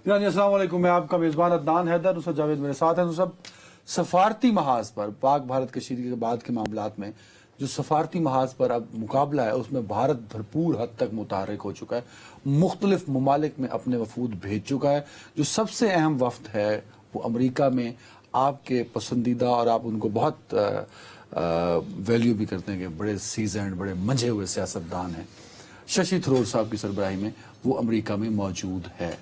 جی السلام علیکم، میں آپ کا میزبان عدنان حیدر، نصرت جاوید میرے ساتھ ہیں۔ سب سفارتی محاذ پر پاک بھارت کشیدگی کے بعد کے معاملات میں جو سفارتی محاذ پر اب مقابلہ ہے اس میں بھارت بھرپور حد تک متحرک ہو چکا ہے، مختلف ممالک میں اپنے وفود بھیج چکا ہے۔ جو سب سے اہم وفد ہے وہ امریکہ میں آپ کے پسندیدہ اور آپ ان کو بہت ویلیو بھی کرتے ہیں کہ بڑے سیزنڈ، بڑے منجھے ہوئے سیاستدان ہیں، ششی تھرور صاحب کی سربراہی میں وہ امریکہ میں موجود ہے۔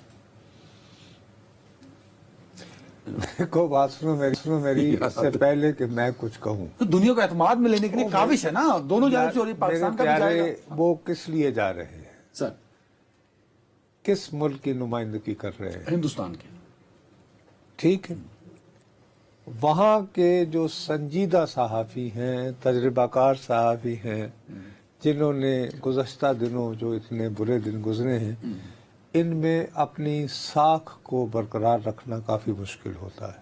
کو بات سنو میری اس سے پہلے کہ میں کچھ کہوں، تو دنیا کو اعتماد میں لینے کے لیے کاوش ہے نا، دونوں جانب سے، اور یہ پاکستان کا بھی جائے گا۔ وہ کس لیے جا رہے ہیں؟ سر کس ملک کی نمائندگی کر رہے ہیں؟ ہندوستان کے۔ ٹھیک ہے، وہاں کے جو سنجیدہ صحافی ہیں، تجربہ کار صحافی ہیں، جنہوں نے گزشتہ دنوں جو اتنے برے دن گزرے ہیں، ان میں اپنی ساکھ کو برقرار رکھنا کافی مشکل ہوتا ہے،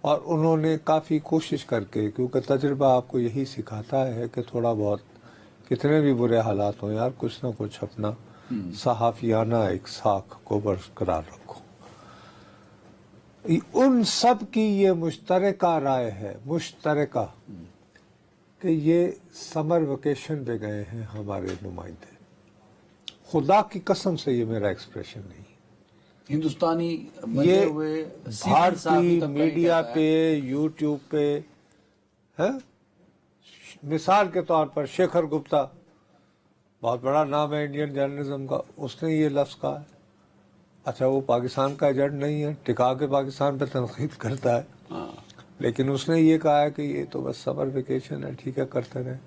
اور انہوں نے کافی کوشش کر کے، کیونکہ تجربہ آپ کو یہی سکھاتا ہے کہ تھوڑا بہت کتنے بھی برے حالات ہوں یار، کچھ نہ کچھ اپنا صحافیانہ ایک ساکھ کو برقرار رکھو۔ ان سب کی یہ مشترکہ رائے ہے، مشترکہ، کہ یہ سمر ویکیشن پہ گئے ہیں ہمارے نمائندے۔ خدا کی قسم سے یہ میرا ایکسپریشن نہیں، ہندوستانی یہ بھارتی میڈیا پہ، یوٹیوب پہ ہے۔ مثال کے طور پر شیکھر گپتا، بہت بڑا نام ہے انڈین جرنلزم کا، اس نے یہ لفظ کہا ہے۔ اچھا وہ پاکستان کا ایجنٹ نہیں ہے، ٹکا کے پاکستان پہ تنقید کرتا ہے، لیکن اس نے یہ کہا ہے کہ یہ تو بس سمر ویکیشن ہے، ٹھیک ہے کرتے رہے۔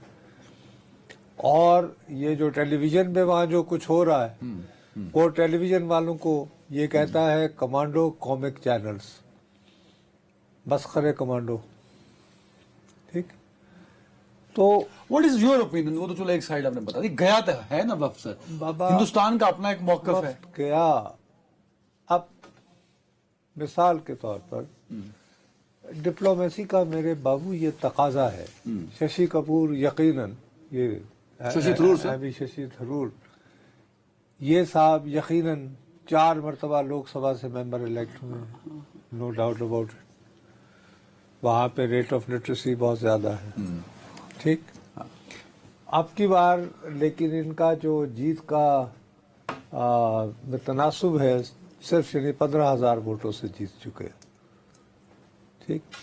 اور یہ جو ٹیلی ویژن پہ وہاں جو کچھ ہو رہا ہے، وہ ٹیلی ویژن والوں کو یہ کہتا ہے کمانڈو کامک چینلز، مسخرے کمانڈو، ٹھیک۔ تو واٹ از یور اوپینین؟ وہ تو چلو ایک سائڈ آپ نے بتا دی، گیا تو ہے نا وفد سر، ہندوستان کا اپنا ایک موقف ہے۔ گیا، اب مثال کے طور پر ڈپلومیسی کا میرے بابو یہ تقاضا ہے، ششی کپور یقیناً، یہ ششی تھرور سے ابھی ششی تھرور یہ صاحب یقیناً 4 مرتبہ لوک سبھا سے ممبر الیکٹ ہوئے ہیں، نو ڈاؤٹ اباؤٹ اٹ۔ وہاں پہ ریٹ آف لٹریسی بہت زیادہ ہے، ٹھیک۔ اب کی بار لیکن ان کا جو جیت کا تناسب ہے صرف 15,000 ووٹوں سے جیت چکے، ٹھیک۔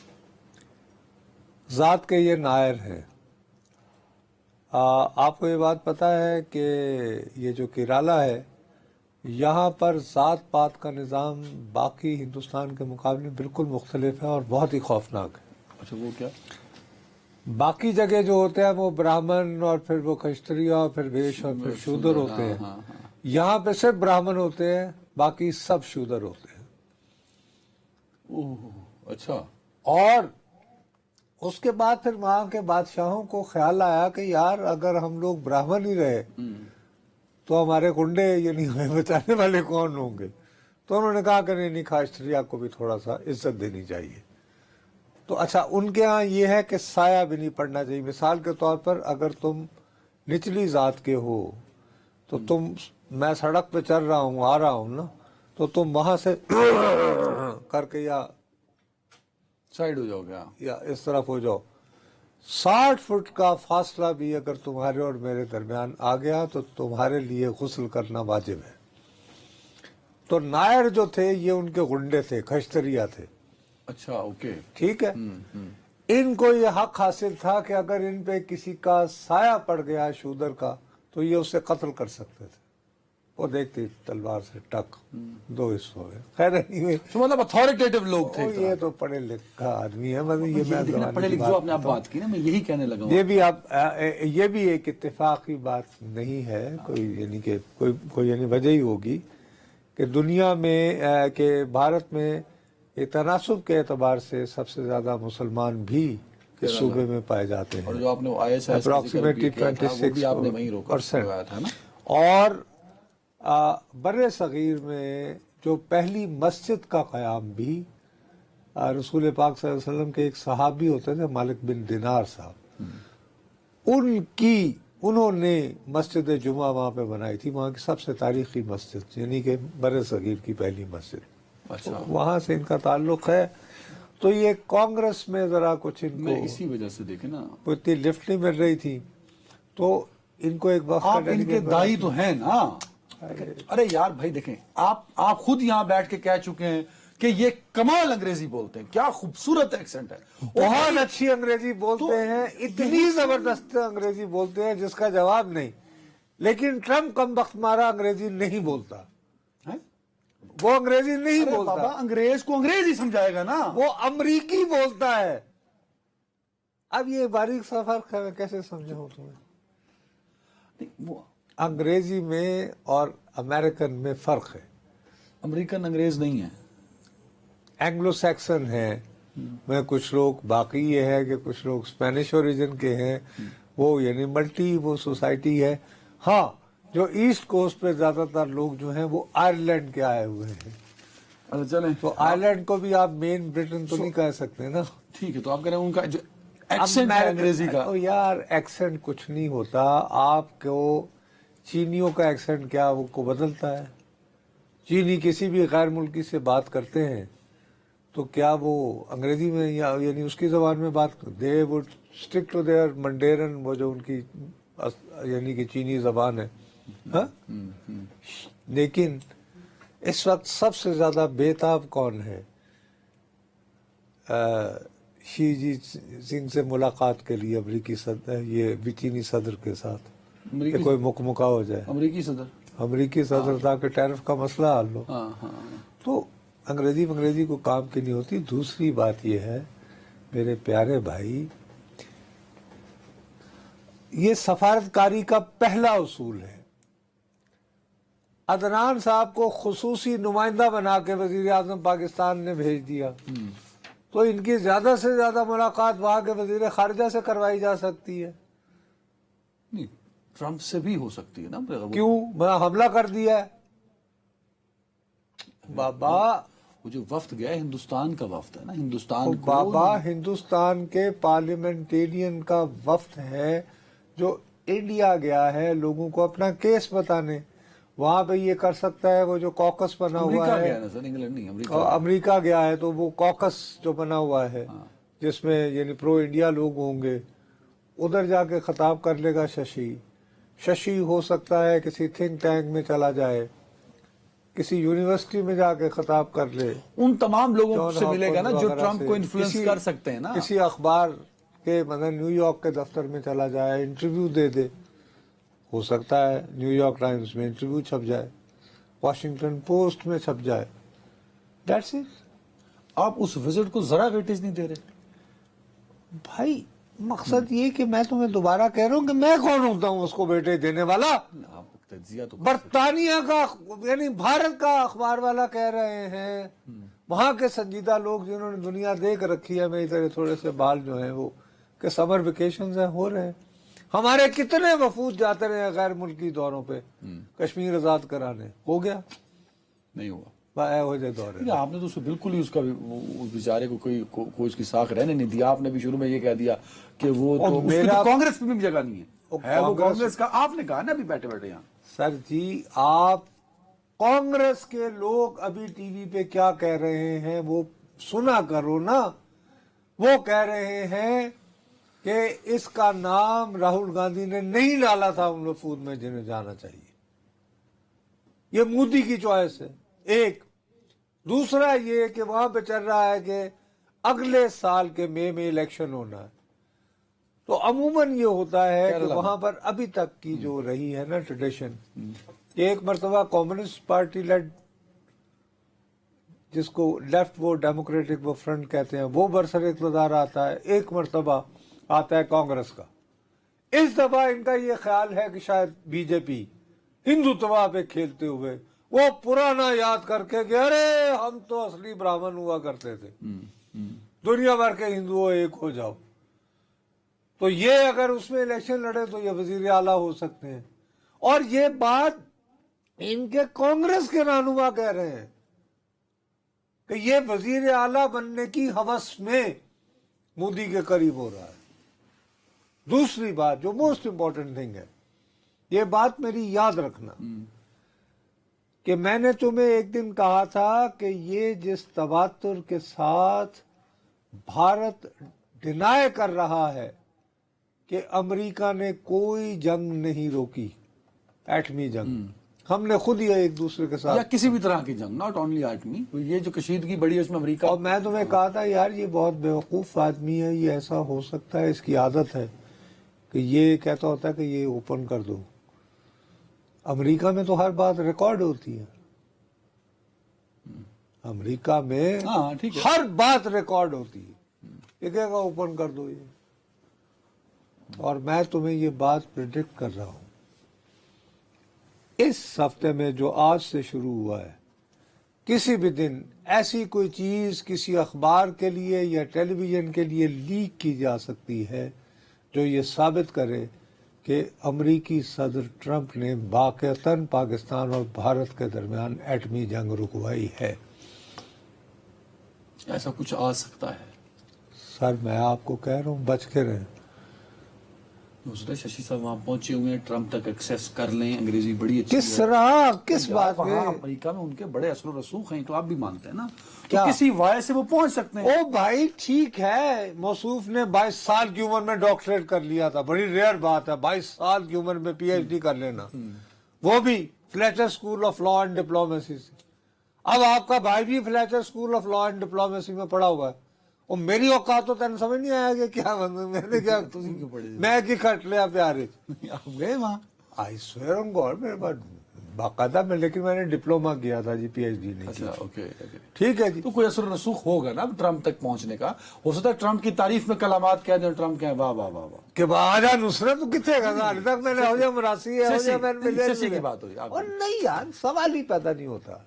ذات کے یہ نائر ہیں۔ آپ کو یہ بات پتہ ہے کہ یہ جو کیرالہ ہے، یہاں پر ذات پات کا نظام باقی ہندوستان کے مقابلے بالکل مختلف ہے اور بہت ہی خوفناک ہے۔ اچھا وہ کیا؟ باقی جگہ جو ہوتے ہیں وہ براہمن اور پھر وہ کشتریہ اور پھر ویش اور پھر شودر ہوتے ہیں، یہاں پہ صرف براہمن ہوتے ہیں، باقی سب شودر ہوتے ہیں۔ اچھا۔ اور اس کے بعد پھر وہاں کے بادشاہوں کو خیال آیا کہ یار اگر ہم لوگ براہمن ہی رہے تو ہمارے کنڈے یعنی ہمیں بچانے والے کون ہوں گے، تو انہوں نے کہا کہ نہیں، کھاشتریا کو بھی تھوڑا سا عزت دینی چاہیے۔ تو اچھا ان کے ہاں یہ ہے کہ سایہ بھی نہیں پڑنا چاہیے۔ مثال کے طور پر اگر تم نچلی ذات کے ہو تو تم، میں سڑک پہ چل رہا ہوں، آ رہا ہوں نا، تو تم وہاں سے کر کے یا سائڈ ہو جاؤ گیا، یا اس طرف ہو جاؤ، 60 فٹ کا فاصلہ بھی اگر تمہارے اور میرے درمیان آ گیا تو تمہارے لیے غسل کرنا واجب ہے۔ تو نائر جو تھے یہ ان کے گنڈے تھے، کھشتریا تھے۔ اچھا اوکے، ٹھیک ہے، ان کو یہ حق حاصل تھا کہ اگر ان پہ کسی کا سایہ پڑ گیا شودر کا تو یہ اسے قتل کر سکتے تھے۔ وہ دیکھتی تلوار سے ٹک، 2 حصے ہو گئے، خیر نہیں ہوئے۔ تو مطلب اتھارٹیٹو لوگ تھے۔ یہ تو پڑھے لکھا آدمی ہے، مطلب یہ میں پڑھے لکھے جو آپ نے اب بات کی نا، میں یہی کہنے لگا ہوں۔ یہ بھی ایک اتفاقی بات نہیں ہے، کوئی یعنی کہ کوئی یعنی وجہ ہی ہوگی کہ دنیا میں کہ بھارت میں یہ تناسب کے اعتبار سے سب سے زیادہ مسلمان بھی اس صوبے میں پائے جاتے ہیں، اور جو آپ نے اپروکسیمیٹلی 26% اور بر صغیر میں جو پہلی مسجد کا قیام بھی رسول پاک صلی اللہ علیہ وسلم کے ایک صحابی ہوتے تھے، مالک بن دینار صاحب، ان کی انہوں نے مسجد جمعہ وہاں پہ بنائی تھی، وہاں کی سب سے تاریخی مسجد، یعنی کہ بر صغیر کی پہلی مسجد، اچھا، وہاں سے ان کا تعلق ہے۔ تو یہ کانگریس میں ذرا کچھ ان میں کو اسی وجہ سے دیکھیں نا، اتنی لفٹ نہیں مل رہی تھی، تو ان کو ایک وقت آپ ان کے دائی تو ہیں نا۔ ارے یار بھائی دیکھیں، آپ خود یہاں بیٹھ کے کہہ چکے ہیں کہ یہ کمال انگریزی بولتے ہیں، کیا خوبصورت ایکسنٹ ہے، بہت اچھی انگریزی بولتے ہیں، اتنی زبردست انگریزی بولتے ہیں جس کا جواب نہیں، لیکن ٹرمپ کم بخت مارا انگریزی نہیں بولتا، ہیں؟ وہ انگریزی نہیں ارے بولتا، بابا انگریز کو انگریز ہی سمجھائے گا نا۔ وہ امریکی بولتا ہے۔ اب یہ باریک سا فرق ہے، میں کیسے سمجھاؤں تمہیں؟ وہ انگریزی میں اور امریکن میں فرق ہے۔ امریکن انگریز نہیں ہے، اینگلو سیکسن ہے، میں کچھ لوگ، باقی یہ ہے کہ کچھ لوگ اسپینش اوریجن کے ہیں، وہ یعنی ملٹی وہ سوسائٹی ہے۔ ہاں، جو ایسٹ کوسٹ پہ زیادہ تر لوگ جو ہیں وہ آئرلینڈ کے آئے ہوئے ہیں، اچھا چلیں تو آئرلینڈ کو بھی آپ مین برٹن تو نہیں کہہ سکتے نا۔ ٹھیک ہے، تو آپ کہہ رہے ہیں ان کا جو ایکسنٹ ہے انگریزی کا، او یار ایکسنٹ کچھ نہیں ہوتا، آپ کو چینیوں کا ایکسنٹ کیا وہ کو بدلتا ہے؟ چینی کسی بھی غیر ملکی سے بات کرتے ہیں تو کیا وہ انگریزی میں یا یعنی اس کی زبان میں بات کرتے؟ They would stick to their Mandarin, وہ جو ان کی یعنی کہ چینی زبان ہے، ہاں؟ لیکن اس وقت سب سے زیادہ بےتاب کون ہے شی جی سنگھ سے ملاقات کے لیے امریکی صدر، یہ چینی صدر کے ساتھ کہ کوئی مکمکا ہو جائے؟ امریکی صدر، امریکی صدر تاکہ ٹیرف کا مسئلہ حل ہو۔ ہاں ہاں، تو انگریزی کو کام کی نہیں ہوتی۔ دوسری بات یہ ہے میرے پیارے بھائی، یہ سفارتکاری کا پہلا اصول ہے۔ عدنان صاحب کو خصوصی نمائندہ بنا کے وزیر اعظم پاکستان نے بھیج دیا، تو ان کی زیادہ سے زیادہ ملاقات وہاں کے وزیر خارجہ سے کروائی جا سکتی ہے۔ نہیں ٹرمپ سے بھی ہو سکتی ہے نا۔ کیوں؟ میں حملہ کر دیا ہے بابا، وہ جو وفد گیا ہندوستان کا وفد ہے نا، ہندوستان کو بابا ہندوستان کے پارلیمنٹیرین کا وفد ہے جو انڈیا گیا ہے لوگوں کو اپنا کیس بتانے، وہاں پہ یہ کر سکتا ہے۔ وہ جو کوکس بنا ہوا امریکہ ہے، گیا نا سر، انگلینڈ نہیں، امریکہ اور امریکہ گیا ہے تو وہ کوکس جو بنا ہوا ہے جس میں یعنی پرو انڈیا لوگ ہوں گے، ادھر جا کے خطاب کر لے گا ششی ہو سکتا ہے کسی تھنک ٹینک میں چلا جائے، کسی یونیورسٹی میں جا کے خطاب کر لے، ان تمام لوگوں سے جان ملے گا نا جو ہاپکنس ٹرمپ کو وغیرہ سے، انفلوئنس کر سکتے ہیں نا۔ کسی اخبار کے مطلب نیو یارک کے دفتر میں چلا جائے، انٹرویو دے دے، ہو سکتا ہے نیو یارک ٹائمز میں انٹرویو چھپ جائے، واشنگٹن پوسٹ میں چھپ جائے، دیٹس اٹ۔ آپ اس وزٹ کو ذرا ویٹیج نہیں دے رہے۔ بھائی مقصد یہ کہ میں تمہیں دوبارہ کہہ رہا ہوں کہ میں کون ہوتا ہوں اس کو بیٹے دینے والا؟ آپ تجزیہ تو برطانیہ کا یعنی بھارت کا اخبار والا کہہ رہے ہیں، وہاں کے سنجیدہ لوگ جنہوں نے دنیا دیکھ رکھی ہے، میری طرح تھوڑے سے بال جو ہیں وہ، کہ سمر ویکیشنز ہیں ہو رہے ہیں، ہمارے کتنے وفود جاتے رہے ہیں غیر ملکی دوروں پہ کشمیر آزاد کرانے، ہو گیا نہیں ہوا۔ ہو جائے دورے۔ آپ نے تو اس کو بالکل ہی اس کا اس بیچارے کو کوئی اس کی ساکھ رہنے نہیں دیا۔ آپ نے بھی شروع میں یہ کہہ دیا کہ وہ تو اس کی تو کانگریس میں بھی جگہ نہیں ہے، وہ کانگریس کا، آپ نے کہا نا ابھی بیٹھے بیٹھے یہاں۔ سر جی، آپ کانگریس کے لوگ ابھی ٹی وی پہ کیا کہہ رہے ہیں وہ سنا کرو نا۔ وہ کہہ رہے ہیں کہ اس کا نام راہل گاندھی نے نہیں ڈالا تھا ان وفود میں جنہیں جانا چاہیے، یہ مودی کی چوائس ہے۔ ایک دوسرا یہ کہ وہاں پہ چل رہا ہے کہ اگلے سال کے مئی میں الیکشن ہونا ہے، تو عموماً یہ ہوتا ہے کہ وہاں پر ابھی تک کی جو رہی ہے نا ٹریڈیشن، ایک مرتبہ کمیونسٹ پارٹی لیڈ، جس کو لیفٹ وہ ڈیموکریٹک وہ فرنٹ کہتے ہیں، وہ برسر اقتدار آتا ہے، ایک مرتبہ آتا ہے کانگریس کا۔ اس دفعہ ان کا یہ خیال ہے کہ شاید بی جے پی ہندوتوا پہ کھیلتے ہوئے وہ پرانا یاد کر کے کہ ارے ہم تو اصلی براہمن ہوا کرتے تھے، دنیا بھر کے ہندوؤں ایک ہو جاؤ، تو یہ اگر اس میں الیکشن لڑے تو یہ وزیر اعلیٰ ہو سکتے ہیں۔ اور یہ بات ان کے کانگریس کے رہنما کہہ رہے ہیں کہ یہ وزیر اعلیٰ بننے کی ہوس میں مودی کے قریب ہو رہا ہے۔ دوسری بات جو موسٹ امپورٹنٹ تھنگ ہے، یہ بات میری یاد رکھنا کہ میں نے تمہیں ایک دن کہا تھا کہ یہ جس تواتر کے ساتھ بھارت ڈینائی کر رہا ہے کہ امریکہ نے کوئی جنگ نہیں روکی، ایٹمی جنگ، ہم نے خود ہی ایک دوسرے کے یا ساتھ، کسی بھی طرح کی جنگ، ناٹ اونلی ایٹمی، یہ جو کشیدگی بڑی ہے اس میں امریکہ، اور میں تمہیں کہا تھا یار یہ بہت بیوقوف آدمی ہے، یہ ایسا ہو سکتا ہے، اس کی عادت ہے کہ یہ کہتا ہوتا ہے کہ یہ اوپن کر دو۔ امریکہ میں تو ہر بات ریکارڈ ہوتی ہے، امریکہ میں ہاں ٹھیک ہے، ہر بات ریکارڈ ہوتی ہے، یہ کہے گا اوپن کر دو یہ، اور میں تمہیں یہ بات پریڈکٹ کر رہا ہوں اس ہفتے میں جو آج سے شروع ہوا ہے، کسی بھی دن ایسی کوئی چیز کسی اخبار کے لیے یا ٹیلی ویژن کے لیے لیک کی جا سکتی ہے جو یہ ثابت کرے کہ امریکی صدر ٹرمپ نے واقعتاً پاکستان اور بھارت کے درمیان ایٹمی جنگ رکوائی ہے۔ ایسا کچھ آ سکتا ہے۔ سر میں آپ کو کہہ رہا ہوں بچ کے رہیں۔ ششی صاحب وہاں پہنچے ہوئے ہیں، ٹرمپ تک ایکسیس کر لیں، انگریزی بڑی اچھی کس طرح، کس بات میں؟ وہاں امریکہ میں ان کے بڑے اثر و رسوخ ہیں، تو آپ بھی مانتے ہیں نا، کیا؟ تو کسی وائے سے وہ پہنچ سکتے ہیں۔ او بھائی ٹھیک ہے، موصوف نے 22 سال کی عمر میں ڈاکٹریٹ کر لیا تھا، بڑی ریئر بات ہے 22 سال کی عمر میں پی ایچ ڈی کر لینا، وہ بھی Fletcher school of law and diplomacy سے۔ اب آپ کا بھائی بھی Fletcher school of law and diplomacy میں پڑھا ہوا ہے، اور میری اوقات تو تین سمجھ نہیں آیا کہ کیا میں نے کیا میں کی کٹ لیا پیارے۔ آپ گئے وہاں؟ آئی سویئر آن گاڈ، میرے پاس باقاعدہ میں، لیکن میں نے ڈپلوما کیا تھا جی، پی ایچ ڈی نہیں کی۔ اچھا اوکے، ٹھیک ہے جی، تو کوئی اثر و رسوخ ہوگا نا ٹرمپ تک پہنچنے کا، ہو سکتا ہے ٹرمپ کی تعریف میں کلمات کہہ دیں، ٹرمپ کہیں واہ واہ واہ واہ کہ آجا نصرت تو کتنے گا حال تک میں نے ہو جا مراسی ہے، ہو جا میں نے ششی کی بات ہوئی آپ اور نہیں یار، سوال ہی پیدا نہیں ہوتا۔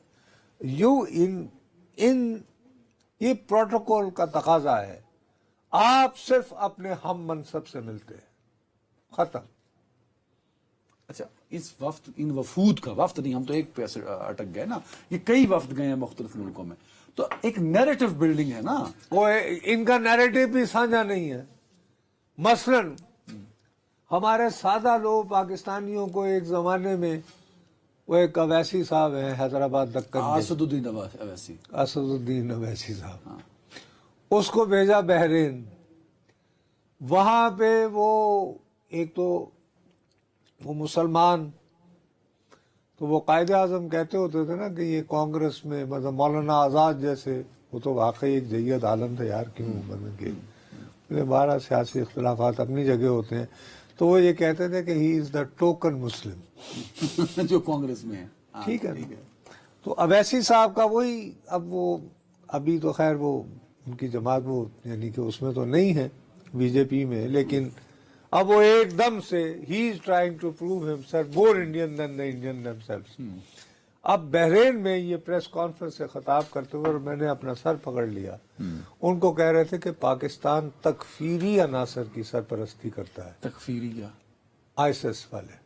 یہ پروٹوکول کا تقاضا ہے، آپ صرف اپنے ہم منصب سے ملتے ہیں، ختم۔ اچھا اس وفد، ان وفود کا وفد نہیں، ہم تو ایک پہ اٹک گئے نا، یہ کئی وفد گئے ہیں مختلف ملکوں میں، تو ایک نیریٹو بلڈنگ ہے نا۔ وہ ان کا نیریٹو بھی سانجھا نہیں ہے۔ مثلاً ہمارے سادہ لوگ پاکستانیوں کو ایک زمانے میں، وہ ایک اویسی صاحب ہیں حیدرآباد دکن کے، اسد الدین اویسی، اسد الدین اویسی صاحب، اس کو بھیجا بحرین۔ وہاں پہ وہ ایک تو وہ مسلمان، تو وہ قائد اعظم کہتے ہوتے تھے نا کہ یہ کانگریس میں مطلب مولانا آزاد جیسے، وہ تو واقعی ایک جید عالم تھا یار، کیوں کہ 12 سیاسی اختلافات اپنی جگہ ہوتے ہیں، تو وہ یہ کہتے تھے کہ ہی از دا ٹوکن مسلم جو کانگریس میں ہے۔ ٹھیک ہے، تو اویسی صاحب کا وہی، اب وہ ابھی تو خیر وہ ان کی جماعت وہ یعنی کہ اس میں تو نہیں ہے بی جے پی میں، لیکن اب وہ ایک دم سے ہی is trying to prove himself more Indian than the Indian themselves. اب بحرین میں یہ پریس کانفرنس سے خطاب کرتے ہوئے، اور میں نے اپنا سر پکڑ لیا، ان کو کہہ رہے تھے کہ پاکستان تکفیری عناصر کی سرپرستی کرتا ہے، تکفیری کیا؟ آئیسس والے،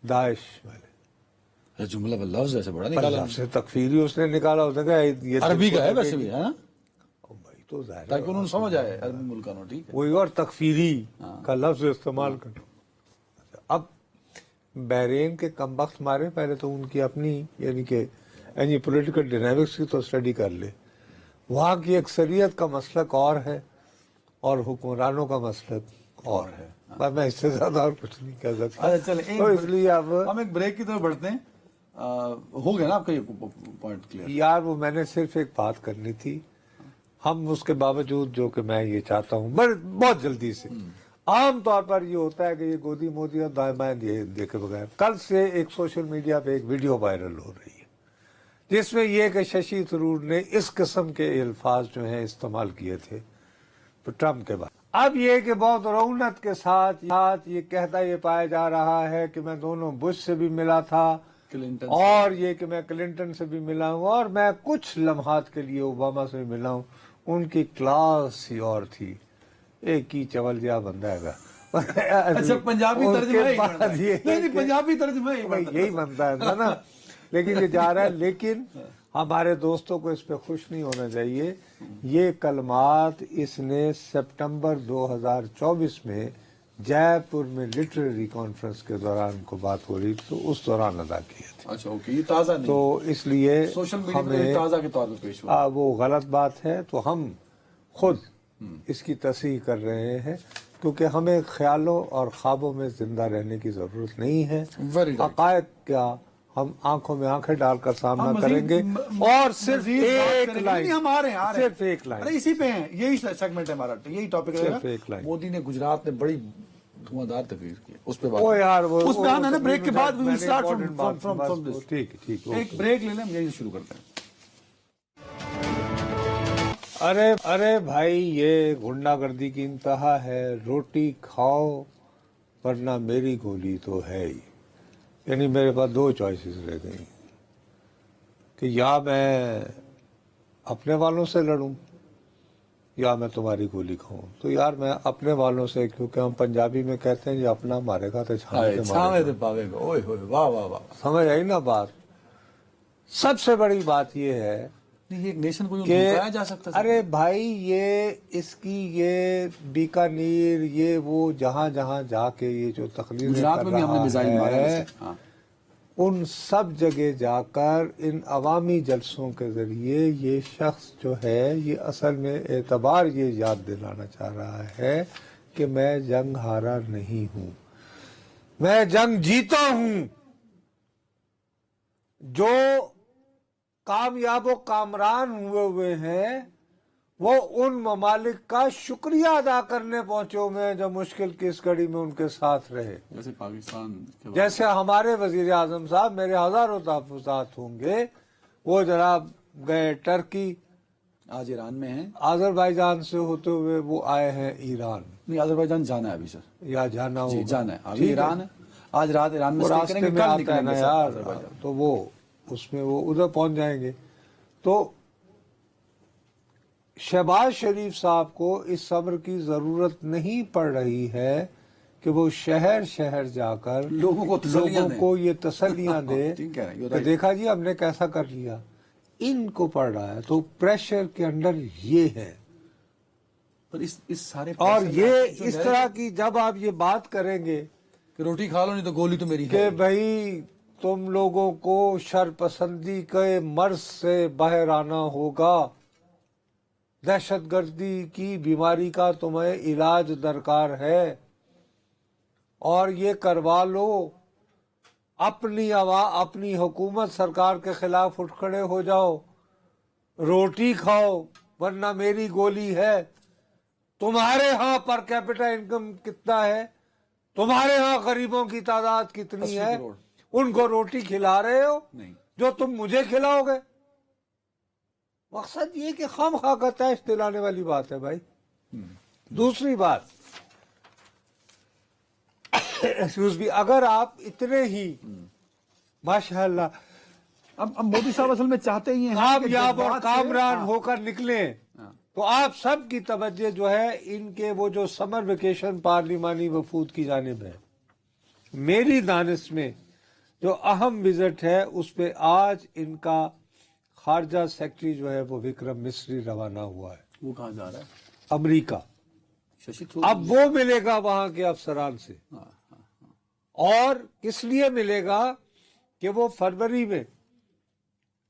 داعش والے۔ جملہ لفظ ایسے بڑا نکالا، پنجاب سے تکفیری اس نے نکالا ہوتا ہے کہ یہ عربی کا ہے ویسے بھی ہے نا، بھائی تو ظاہر ہے تاکہ انہوں نے سمجھ آئے عربی ملکانوں، ٹھیک ہے۔ کوئی اور تکفیری کا لفظ استعمال کرو۔ اب بحرین کے کم بخت مارے، پہلے تو ان کی اپنی یعنی کہ پولیٹیکل ڈائنامکس کی تو اسٹڈی کر لے۔ وہاں کی اکثریت کا مسلک اور ہے اور حکمرانوں کا مسلک اور ہے، پر میں اس سے زیادہ اور کچھ نہیں کہہ سکتا۔ اچھا چلیں، تو اس لیے اب ہم ایک بریک کی طرف بڑھتے ہیں۔ ہو گیا نا آپ کا یہ پوائنٹ کلیئر؟ یار وہ میں نے صرف ایک بات کرنی تھی، ہم اس کے باوجود جو کہ میں یہ چاہتا ہوں بہت جلدی سے، عام طور پر یہ ہوتا ہے کہ یہ گودی مودی اور دائیں بائیں دیکھے بغیر، کل سے ایک سوشل میڈیا پہ ایک ویڈیو وائرل ہو رہی ہے جس میں یہ کہ ششی تھرور نے اس قسم کے الفاظ جو ہیں استعمال کیے تھے ٹرمپ کے بعد۔ اب یہ کہ بہت رونق کے ساتھ یہ کہتا یہ پایا جا رہا ہے کہ میں دونوں بش سے بھی ملا تھا، کلنٹن اور یہ کہ میں کلنٹن سے بھی ملا ہوں، اور میں کچھ لمحات کے لیے اوباما سے بھی ملا ہوں۔ ان کی کلاس ہی اور تھی، ایک ہی چول جا بندہ ہے۔ اچھا پنجابی ترجمہ نہیں، پنجابی ترجمہ یہی بنتا ہے نا، لیکن یہ جا رہا ہے۔ لیکن ہمارے دوستوں کو اس پہ خوش نہیں ہونا چاہیے، یہ کلمات اس نے سپٹمبر 2024 میں جے پور میں لٹریری کانفرنس کے دوران کو بات ہو رہی تو اس دوران ادا کی تھی. اچھا اوکے، یہ تازہ نہیں، تو اس لیے سوشل میڈیا ہمیں پہ تازہ کے طور پہ پیش ہوا. وہ غلط بات ہے. تو ہم خود اس کی تصحیح کر رہے ہیں کیونکہ ہمیں خیالوں اور خوابوں میں زندہ رہنے کی ضرورت نہیں ہے. Very right. حقائق کیا ہم آنکھوں میں آنکھیں ڈال کر سامنا ہم کریں گے اور صرف مزید بات ایک کریں گے. لائن، نہیں، ہم آ رہے ہیں صرف ایک لائن. ارے اسی پہ ہیں، یہی سیگمنٹ ہے ہمارا، یہی ٹاپک رہے صرف ایک گا. لائن. مودی نے گجرات میں بڑی دھواں دھار تقریر کی، اس پہ بات او یار اس پہ ہم ہے نا بریک کے بعد we will start from this. ٹھیک ٹھیک. ایک بریک لے لیں، ہم یہی شروع کرتے ہیں. ارے بھائی یہ غنڈہ گردی کی انتہا ہے. روٹی کھاؤ ورنہ میری گولی تو ہے ہی. یعنی میرے پاس دو چوائسز رہ گئی کہ یا میں اپنے والوں سے لڑوں یا میں تمہاری گولی کھاؤں. تو یار میں اپنے والوں سے، کیونکہ ہم پنجابی میں کہتے ہیں یہ اپنا مارے گا تو چھاوے دے پاوے گا. اوئے ہوئے، واہ واہ واہ. سمجھ آئی نا بات. سب سے بڑی بات یہ ہے نہیں، یہ ایک نیشن کو کہ دھمکایا جا سکتا ہے. ارے بھائی یہ اس کی یہ بیکانیر یہ وہ جہاں جہاں جا کے یہ جو تقریر گجرات میں بھی ہم نے میزائل مارے ہے ہاں. ان سب جگہ جا کر ان عوامی جلسوں کے ذریعے یہ شخص جو ہے یہ اصل میں اعتبار یہ یاد دلانا چاہ رہا ہے کہ میں جنگ ہارا نہیں ہوں، میں جنگ جیتا ہوں. جو کامیاب و کامران ہوئے ہیں وہ ان ممالک کا شکریہ ادا کرنے پہنچے ہوئے ہیں جو مشکل کی اس گھڑی میں ان کے ساتھ رہے. جیسے پاکستان کے بعد. جیسے ہمارے وزیر اعظم صاحب، میرے ہزاروں تحفظات ہوں گے، وہ جناب گئے ٹرکی، آج ایران میں ہیں. آذربائیجان سے ہوتے ہوئے وہ آئے ہیں ایران. نہیں، آذربائیجان جانا ہے ابھی سر. یا جانا جی ہوگا. جانا ہے، ابھی ایران ہے. آج رات ایران میں وہ stay راستے کریں گے، میں کل آتا ہے نکلیں نا گے سر یار، آذربائیجان. تو وہ اس میں وہ ادھر پہنچ جائیں گے. تو شہباز شریف صاحب کو اس صبر کی ضرورت نہیں پڑ رہی ہے کہ وہ شہر شہر جا کر لوگوں کو یہ تسلیاں دے ٹھیک ہے، you're کہ right. دیکھا جی ہم نے کیسا کر لیا. ان کو پڑ رہا ہے. تو پریشر کے انڈر یہ ہے. پر اس سارے اور pressure یہ جو اس ہے طرح کی جب آپ یہ بات کریں گے کہ روٹی کھا لو نہیں تو گولی تو میری ہے. کہ بھائی تم لوگوں کو شرپسندی کے مرض سے باہر آنا ہوگا، دہشت گردی کی بیماری کا تمہیں علاج درکار ہے اور یہ کروا لو. اپنی حکومت سرکار کے خلاف اٹھ کھڑے ہو جاؤ. روٹی کھاؤ ورنہ میری گولی ہے. تمہارے ہاں پر کیپٹا انکم کتنا ہے، تمہارے ہاں غریبوں کی تعداد کتنی 80 ہے، کروڑ. ان کو روٹی کھلا رہے ہو نہیں. جو تم مجھے کھلاؤ گے. مقصد یہ کہ خام خواہ کا تیش دلانے والی بات ہے بھائی. دوسری بات، ایکسکیوز می، اگر آپ اتنے ہی ماشاء اللہ اب مودی صاحب اصل میں چاہتے ہی ہیں کامیاب اور کامران ہو کر نکلیں ہاں. تو آپ سب کی توجہ جو ہے ان کے وہ جو سمر ویکیشن پارلیمانی وفود کی جانب ہے. میری دانش میں جو اہم وزٹ ہے اس پہ آج ان کا خارجہ سیکرٹری جو ہے وہ وکرم مسری روانہ ہوا ہے وہ کہاں جا رہا ہے؟ امریکہ. ششی تھرور. اب وہ ملے گا وہاں کے افسران سے. اور کس لیے ملے گا کہ وہ فروری میں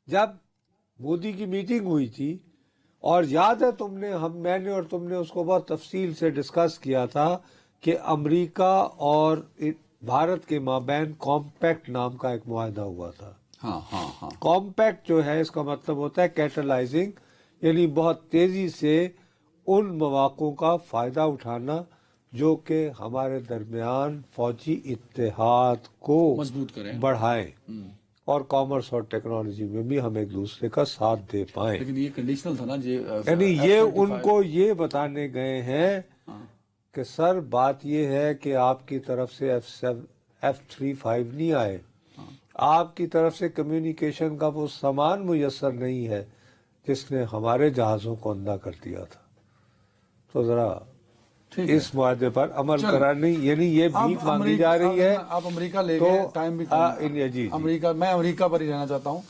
جب مودی کی میٹنگ ہوئی تھی، اور یاد ہے تم نے، میں نے اور تم نے اس کو بہت تفصیل سے ڈسکس کیا تھا کہ امریکہ اور بھارت کے مابین کمپیکٹ نام کا ایک معاہدہ ہوا تھا. ہاں ہاں ہاں. کمپیکٹ جو ہے اس کا مطلب ہوتا ہے کیٹلائزنگ، یعنی بہت تیزی سے ان مواقعوں کا فائدہ اٹھانا جو کہ ہمارے درمیان فوجی اتحاد کو مضبوط کریں، بڑھائیں اور کامرس اور ٹیکنالوجی میں بھی ہم ایک دوسرے کا ساتھ دے پائیں. لیکن یہ کنڈیشنل تھا نا جی. یعنی یہ ان کو یہ بتانے گئے ہیں کہ سر بات یہ ہے کہ آپ کی طرف سے F-35 نہیں آئے، آپ کی طرف سے کمیونیکیشن کا وہ سامان میسر نہیں ہے جس نے ہمارے جہازوں کو اندھا کر دیا تھا. تو ذرا اس معاہدے پر عمل کرانی، یعنی یہ بھیک مانگی جا رہی ہے. آپ امریکہ لے گئے، ٹائم بھی جی امریکہ، میں امریکہ پر ہی رہنا چاہتا ہوں.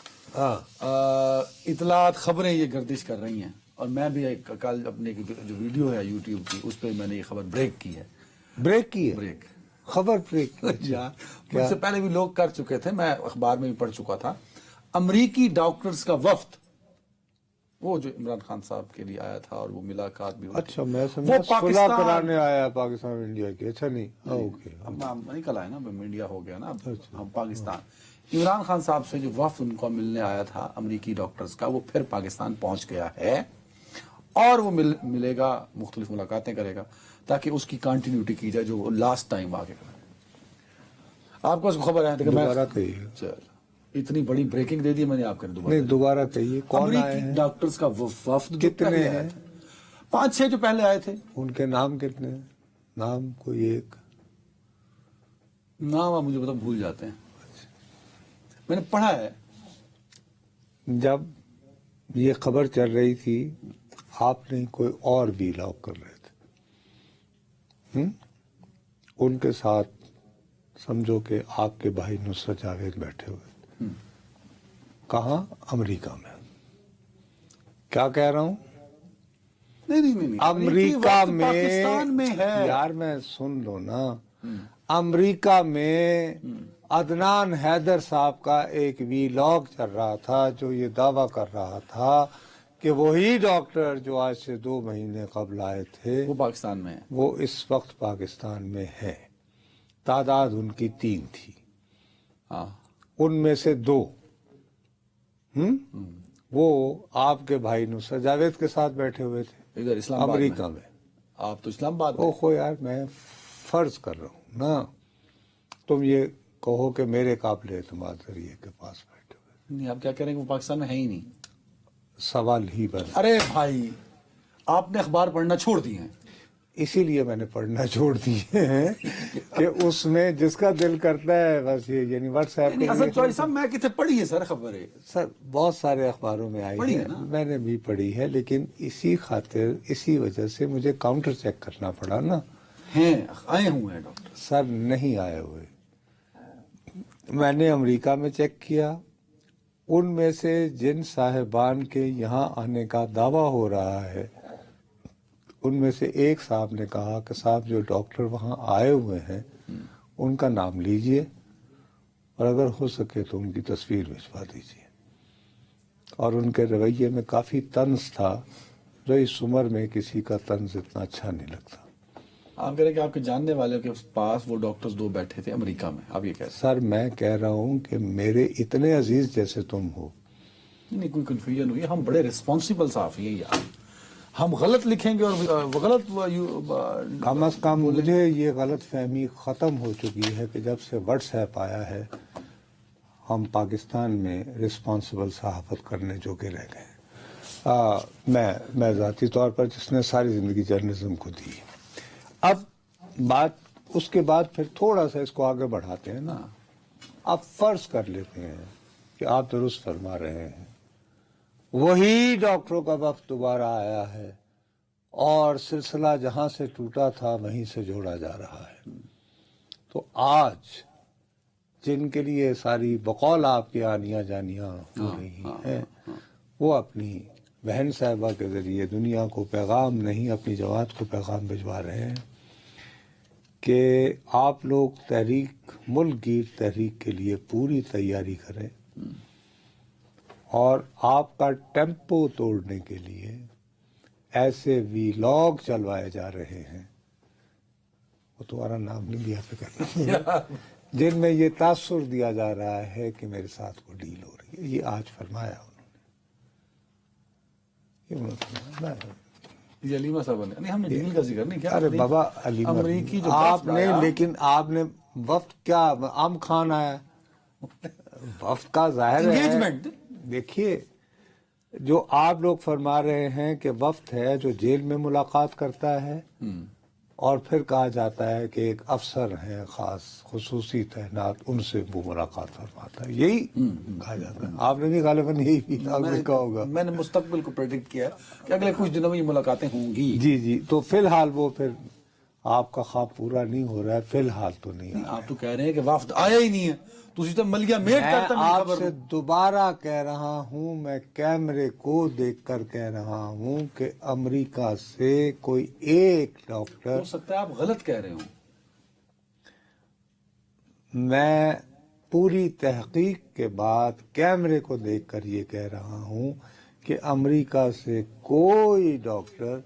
اطلاعات خبریں یہ گردش کر رہی ہیں، اور میں بھی کل اپنے جو ویڈیو ہے یوٹیوب کی اس پہ میں نے یہ خبر بریک کی ہے. بریک کی ہے, بریک. خبر بریک کی. جی ہاں, مجھ سے پہلے بھی لوگ کر چکے تھے, میں اخبار میں بھی پڑھ چکا تھا. امریکی ڈاکٹرز کا وفد, وہ جو عمران خان صاحب کے لیے آیا تھا اور وہ ملاقات بھی ہوئی. اچھا, میں سمجھا صلح کرانے آیا پاکستان اور انڈیا کی. اچھا نہیں, اوکے, اب ہم نکل آئے نا, انڈیا ہو گیا نا, اب ہم پاکستان. عمران خان صاحب سے جو وفد ان کو ملنے آیا تھا امریکی ڈاکٹرز کا, وہ پھر پاکستان پہنچ گیا ہے اور وہ ملے گا, مختلف ملاقاتیں کرے گا تاکہ اس کی کنٹینیوٹی کی جائے جو لاسٹ ٹائم آگے کرا. آپ کو اس کو خبر ہے کہ دوبارہ کہیے. چل, اتنی بڑی بریکنگ دے دی میں نے آپ کو. نہیں, دوبارہ کہیے, کون آئے ہیں ڈاکٹرز کا وفد؟ کتنے ہیں؟ 5-6 جو پہلے آئے تھے. ان کے نام کتنے ہیں؟ نام کوئی ایک نام آپ مجھے پتا بھول جاتے ہیں, میں نے پڑھا ہے. جب یہ خبر چل رہی تھی آپ نے کوئی اور بھی لاک کر رہے تھے, ان کے ساتھ سمجھو کہ آپ کے بھائی نصرت جاوید بیٹھے ہوئے. کہاں؟ امریکہ میں. کیا کہہ رہا ہوں؟ نہیں, امریکہ میں, پاکستان میں ہے یار میں سن لو نا. امریکہ میں عدنان حیدر صاحب کا ایک ویلاگ چل رہا تھا جو یہ دعویٰ کر رہا تھا کہ وہی ڈاکٹر جو آج سے 2 مہینے قبل آئے تھے وہ پاکستان میں ہے. وہ اس وقت پاکستان میں ہے. تعداد ان کی 3 تھی, ہاں, ان میں سے 2 وہ آپ کے بھائی نصرت جاوید کے ساتھ بیٹھے ہوئے تھے ادھر اسلام آباد امریکہ میں. آپ تو اسلام آباد او خو یار, میں فرض کر رہا ہوں نا, تم یہ کہو کہ میرے قابل اعتماد ذریعے کے پاس بیٹھے ہوئے. نہیں, آپ کیا کہہ رہے ہیں کہ وہ پاکستان میں ہے ہی نہیں؟ سوال ہی بن. ارے بھائی, آپ نے اخبار پڑھنا چھوڑ دیے ہیں. اسی لیے میں نے پڑھنا چھوڑ دیے ہیں کہ اس میں جس کا دل کرتا ہے بس یہ, یعنی واٹس ایپ پہ. اصل چوائس صاحب میں کتنے پڑھی ہے سر خبر ہے سر, بہت سارے اخباروں میں آئی ہے, میں نے بھی پڑھی ہے, لیکن اسی خاطر اسی وجہ سے مجھے کاؤنٹر چیک کرنا پڑا نا. ہیں آئے ہوئے ہیں ڈاکٹر سر, نہیں آئے ہوئے. میں نے امریکہ میں چیک کیا, ان میں سے جن صاحبان کے یہاں آنے کا دعویٰ ہو رہا ہے ان میں سے ایک صاحب نے کہا کہ صاحب جو ڈاکٹر وہاں آئے ہوئے ہیں ان کا نام لیجئے اور اگر ہو سکے تو ان کی تصویر بھجوا دیجئے. اور ان کے رویے میں کافی طنز تھا جو اس عمر میں کسی کا طنز اتنا اچھا نہیں لگتا. آپ کہہ رہے ہیں کہ آپ کے جاننے والے کے پاس وہ ڈاکٹرز 2 بیٹھے تھے امریکہ میں, آپ یہ کہہ رہے ہیں؟ سر, میں کہہ رہا ہوں کہ میرے اتنے عزیز جیسے تم ہو. نہیں, کوئی کنفیوژن ہوئی, ہم بڑے رسپانسبل صحافی ہیں یار. ہم غلط لکھیں گے اور غلط کم از کم مجھے یہ غلط فہمی ختم ہو چکی ہے کہ جب سے واٹس ایپ آیا ہے ہم پاکستان میں رسپانسبل صحافت کرنے جو کہ رہ گئے. میں ذاتی طور پر جس نے ساری زندگی جرنلزم کو دی. اب بات اس کے بعد پھر تھوڑا سا اس کو آگے بڑھاتے ہیں نا. آپ فرض کر لیتے ہیں کہ آپ درست فرما رہے ہیں, وہی ڈاکٹروں کا وفد دوبارہ آیا ہے اور سلسلہ جہاں سے ٹوٹا تھا وہیں سے جوڑا جا رہا ہے. تو آج جن کے لیے ساری بقول آپ کی آنیاں جانیاں ہو رہی ہیں وہ اپنی بہن صاحبہ کے ذریعے دنیا کو پیغام نہیں, اپنی جماعت کو پیغام بھجوا رہے ہیں کہ آپ لوگ تحریک, ملک گیر تحریک کے لیے پوری تیاری کریں اور آپ کا ٹیمپو توڑنے کے لیے ایسے ویلاگ چلوائے جا رہے ہیں, وہ تمہارا نام نہیں لیا فکر, جن میں یہ تاثر دیا جا رہا ہے کہ میرے ساتھ وہ ڈیل ہو رہی ہے. یہ آج فرمایا انہوں نے. یہ علیمہ صاحب نے, نہیں ہم نے ڈیل کا ذکر نہیں کیا. ارے بابا علیمہ امریکی جو آپ نے, لیکن آپ نے وفد کیا عام خان آیا, وفد کا ظاہر ہے انگیجمنٹ. دیکھیے جو آپ لوگ فرما رہے ہیں کہ وفد ہے جو جیل میں ملاقات کرتا ہے اور پھر کہا جاتا ہے کہ ایک افسر ہیں خاص خصوصی تعینات, ان سے وہ ملاقات فرماتا ہے, یہی کہا جاتا ہے. آپ نے بھی غالباً یہی بھی کہا ہوگا. میں نے مستقبل کو پریڈکٹ کیا کہ اگلے کچھ دنوں میں یہ ملاقاتیں ہوں گی. جی, تو فی الحال وہ پھر آپ کا خواب پورا نہیں ہو رہا ہے, فی الحال تو نہیں. آپ تو کہہ رہے ہیں کہ وفد آیا ہی نہیں ہے, تو اسی طرح ملیا میٹ کرتا. میں آپ سے دوبارہ کہہ رہا ہوں, میں کیمرے کو دیکھ کر کہہ رہا ہوں کہ امریکہ سے کوئی ایک ڈاکٹر, ہو سکتا ہے آپ غلط کہہ رہے ہوں, میں پوری تحقیق کے بعد کیمرے کو دیکھ کر یہ کہہ رہا ہوں کہ امریکہ سے کوئی ڈاکٹر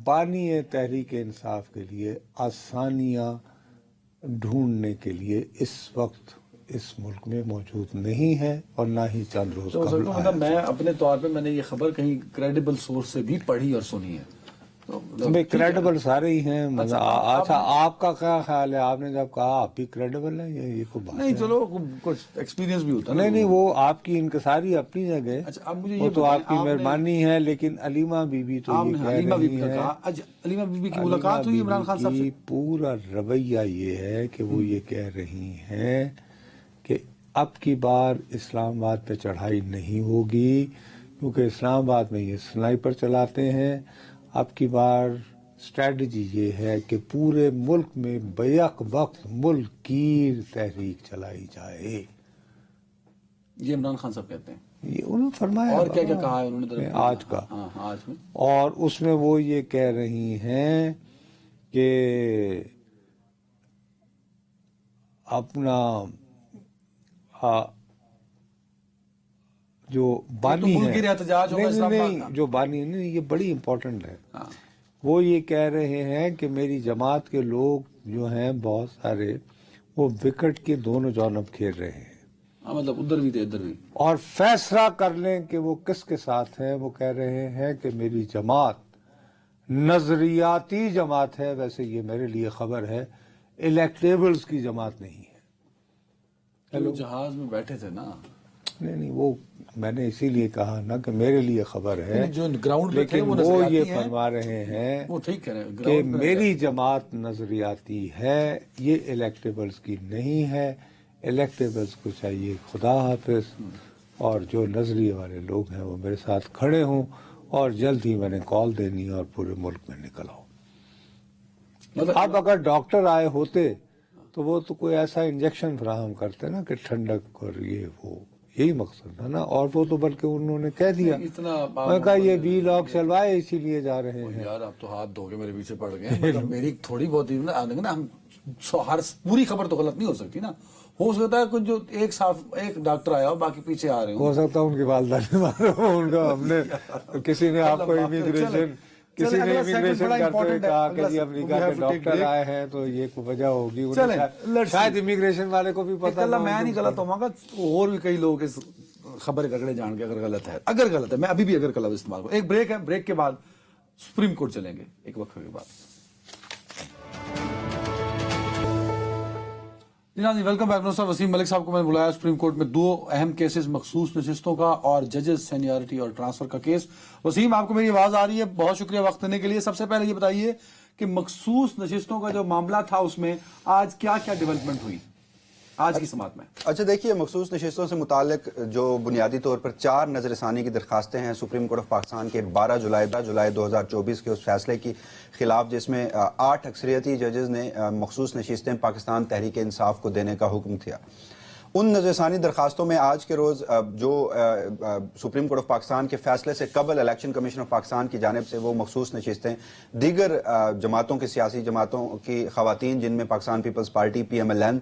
بانی تحریک انصاف کے لیے آسانیاں ڈھونڈنے کے لیے اس وقت اس ملک میں موجود نہیں ہے، اور نہ ہی چند روز تو قبل مطلب میں اپنے طور پہ میں نے یہ خبر کہیں کریڈیبل سورس سے بھی پڑھی اور سنی ہے. کریڈیبل سارے ہی ہیں. اچھا آپ کا کیا خیال ہے؟ آپ نے جب کہا آپ بھی کریڈیبل ہیں، یہ کوئی بات نہیں، چلو کچھ ایکسپیرینس بھی ہوتا ہے. نہیں، وہ آپ کی انکساری اپنی جگہ، اچھا اب مجھے یہ وہ تو آپ کی مہربانی ہے، لیکن علیمہ بی بی تو یہ کہہ رہی ہے، علیمہ بی بی کی ملاقات ہوئی عمران خان صاحب سے. پورا رویہ یہ ہے کہ وہ یہ کہہ رہی ہیں کہ اب کی بار اسلام آباد پہ چڑھائی نہیں ہوگی، کیونکہ اسلام آباد میں یہ سنائپر چلاتے ہیں. اب کی بار اسٹریٹجی یہ ہے کہ پورے ملک میں بیک وقت ملک گیر تحریک چلائی جائے. یہ عمران خان صاحب کہتے ہیں، یہ انہوں نے فرمایا. اور کیا کیا کہا ہے انہوں نے آج کا؟ آج میں، اور اس میں وہ یہ کہہ رہی ہیں کہ اپنا جو بانی ہے، نہیں جو بانی نہیں، یہ بڑی امپورٹنٹ ہے. وہ یہ کہہ رہے ہیں کہ میری جماعت کے لوگ جو ہیں بہت سارے، وہ وکٹ کے دونوں جانب کھیل رہے ہیں، مطلب ادھر بھی تھے ادھر بھی، اور فیصلہ کر لیں کہ وہ کس کے ساتھ ہیں. وہ کہہ رہے ہیں کہ میری جماعت نظریاتی جماعت ہے، ویسے یہ میرے لیے خبر ہے، الیکٹیبلز کی جماعت نہیں ہے. جہاز میں بیٹھے تھے نا. نہیں، وہ میں نے اسی لیے کہا نا کہ میرے لیے خبر ہے، جو گراؤنڈ پہ تھے لیکن وہ یہ فرما رہے ہیں کہ میری جماعت نظریاتی ہے، یہ الیکٹیبلز کی نہیں ہے. الیکٹیبلز کو چاہیے خدا حافظ، اور جو نظریے والے لوگ ہیں وہ میرے ساتھ کھڑے ہوں، اور جلد ہی میں نے کال دینی اور پورے ملک میں نکل آؤں. اب اگر ڈاکٹر آئے ہوتے تو وہ تو کوئی ایسا انجیکشن فراہم کرتے نا کہ ٹھنڈک اور یہ وہ، یہی مقصد تھا نا. اور وہ تو بلکہ انہوں نے کہہ دیا، میں کہا یہ وی لاگ چلوائے اسی لیے جا رہے ہیں. یار آپ تو ہاتھ دھو کے میرے پیچھے پڑ گئے. میری تھوڑی بہت نا، ہم ہر پوری خبر تو غلط نہیں ہو سکتی نا. ہو سکتا ہے کچھ جو ایک ڈاکٹر آیا ہو، باقی پیچھے آ رہے ہو سکتا ہے ان کی والدہ ان کا، ہم نے کسی نے آپ کو امیگریشن کرتے ہوئے کہا کہ جی امریکہ کے ڈاکٹر آئے ہیں تو یہ کوئی وجہ ہوگی، شاید امیگریشن والے کو بھی پتا. میں نہیں غلط ہوں گا، اور بھی کئی لوگ اس خبر پکڑے جان کے اگر غلط ہے، میں ابھی بھی اگر کا لفظ استعمال کروں. ایک بریک ہے، بریک کے بعد سپریم کورٹ چلیں گے ایک وقفے کے بعد. جی ویلکم بیک. نوسر وسیم ملک صاحب کو میں نے بلایا سپریم کورٹ میں 2 اہم کیسز، مخصوص نشستوں کا اور ججز سینیورٹی اور ٹرانسفر کا کیس. وسیم آپ کو میری آواز آ رہی ہے؟ بہت شکریہ وقت دینے کے لیے. سب سے پہلے یہ بتائیے کہ مخصوص نشستوں کا جو معاملہ تھا اس میں آج کیا کیا ڈیولپمنٹ ہوئی آج کی سماعت میں؟ اچھا دیکھیے، مخصوص نشستوں سے متعلق جو بنیادی طور پر 4 نظر ثانی کی درخواستیں ہیں سپریم کورٹ آف پاکستان کے 12 جولائی 2024 کے اس فیصلے کی خلاف، جس میں 8 اکثریتی ججز نے مخصوص نشستیں پاکستان تحریک انصاف کو دینے کا حکم دیا. ان نظر ثانی درخواستوں میں آج کے روز جو سپریم کورٹ آف پاکستان کے فیصلے سے قبل الیکشن کمیشن آف پاکستان کی جانب سے وہ مخصوص نشستیں دیگر جماعتوں کی، سیاسی جماعتوں کی خواتین جن میں Pakistan Peoples Party, PMLN،